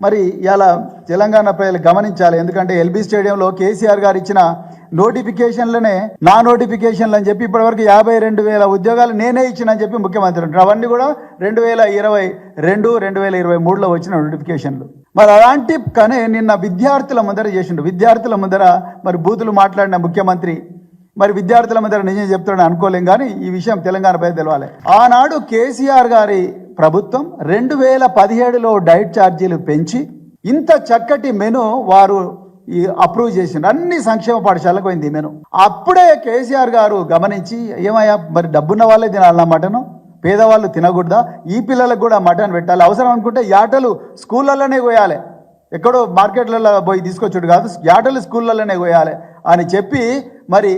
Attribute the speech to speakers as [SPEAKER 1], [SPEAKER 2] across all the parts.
[SPEAKER 1] మరి ఇలా తెలంగాణ ప్రజలు గమనించాలి. ఎందుకంటే ఎల్బీ స్టేడియంలో కేసీఆర్ గారు ఇచ్చిన నోటిఫికేషన్లనే నా నోటిఫికేషన్లు అని చెప్పి ఇప్పటివరకు 52,000 ఉద్యోగాలు నేనే ఇచ్చినని చెప్పి ముఖ్యమంత్రి అంటారు. అవన్నీ కూడా 2022, 2023లో వచ్చిన నోటిఫికేషన్లు. మరి అలాంటి కానీ నిన్న విద్యార్థుల ముందర చేసిండు. విద్యార్థుల ముందర మరి బూతులు మాట్లాడిన ముఖ్యమంత్రి మరి విద్యార్థుల ముందర నిజం చెప్తాడని అనుకోలేం. కానీ ఈ విషయం తెలంగాణ ప్రజలు తెలవాలి. ఆనాడు కేసీఆర్ గారి ప్రభుత్వం 2017లో డైట్ ఛార్జీలు పెంచి ఇంత చక్కటి మెను వారు అప్రూవ్ చేసిండ్రు. అన్ని సంక్షేమ పాఠశాలకు పోయింది మెను. అప్పుడే కేసీఆర్ గారు గమనించి ఏమయ్యా మరి డబ్బున్న వాళ్ళే తినాలన్నా మటను, పేదవాళ్ళు తినకూడదా, ఈ పిల్లలకు కూడా మటన్ పెట్టాలి, అవసరం అనుకుంటే యాటలు స్కూళ్ళలోనే కోయాలి, ఎక్కడో మార్కెట్లలో పోయి తీసుకొచ్చుడు కాదు, యాటలు స్కూళ్ళలోనే కోయాలి అని చెప్పి మరి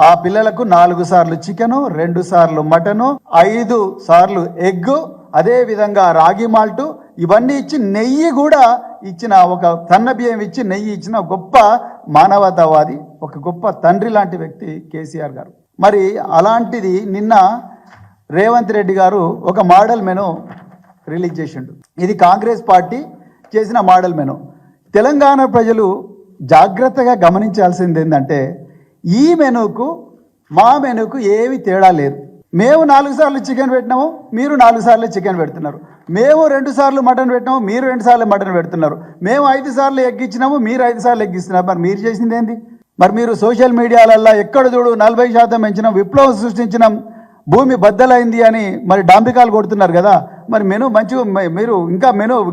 [SPEAKER 1] ఆ పిల్లలకు 4 సార్లు చికెను, 2 సార్లు మటను, 5 సార్లు ఎగ్గు, అదే విధంగా రాగి మాల్టు ఇవన్నీ ఇచ్చి నెయ్యి కూడా ఇచ్చిన, ఒక సన్న బియ్యం ఇచ్చి నెయ్యి ఇచ్చిన గొప్ప మానవతావాది, ఒక గొప్ప తండ్రి లాంటి వ్యక్తి కేసీఆర్ గారు. మరి అలాంటిది నిన్న రేవంత్ రెడ్డి గారు ఒక మోడల్ మెను రిలీజ్ చేసిండు. ఇది కాంగ్రెస్ పార్టీ చేసిన మోడల్ మెను. తెలంగాణ ప్రజలు జాగ్రత్తగా గమనించాల్సింది ఏంటంటే ఈ మెనుకు మా మెనుకు ఏమి తేడా లేదు. మేము 4 సార్లు చికెన్ పెట్టినాము, మీరు 4 సార్లు చికెన్ పెడుతున్నారు. మేము 2 సార్లు మటన్ పెట్టినాము, మీరు 2 సార్లు మటన్ పెడుతున్నారు. మేము 5 సార్లు ఎగ్గిచ్చినాము, మీరు 5 సార్లు ఎగ్గిస్తున్నారు. మరి మీరు చేసింది ఏంది? మరి మీరు సోషల్ మీడియాలల్లో ఎక్కడ చూడు 40% పెంచినాం, విప్లవం సృష్టించినాం, భూమి బద్దలైంది అని మరి డాంబికాలు కొడుతున్నారు కదా. మరి మెను మంచిగా మీరు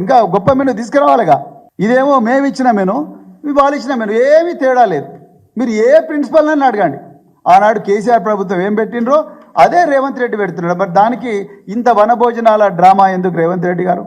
[SPEAKER 1] ఇంకా గొప్ప మెను తీసుకురావాలిగా. ఇదేమో మేము ఇచ్చిన మెను, వాళ్ళు ఇచ్చిన మెను, ఏమీ తేడా లేదు. మీరు ఏ ప్రిన్సిపల్ అని అడగండి. ఆనాడు కేసీఆర్ ప్రభుత్వం ఏం పెట్టినరో అదే రేవంత్ రెడ్డి పెడుతున్నాడు. మరి దానికి ఇంత వనభోజనాల డ్రామా ఎందుకు రేవంత్ రెడ్డి గారు?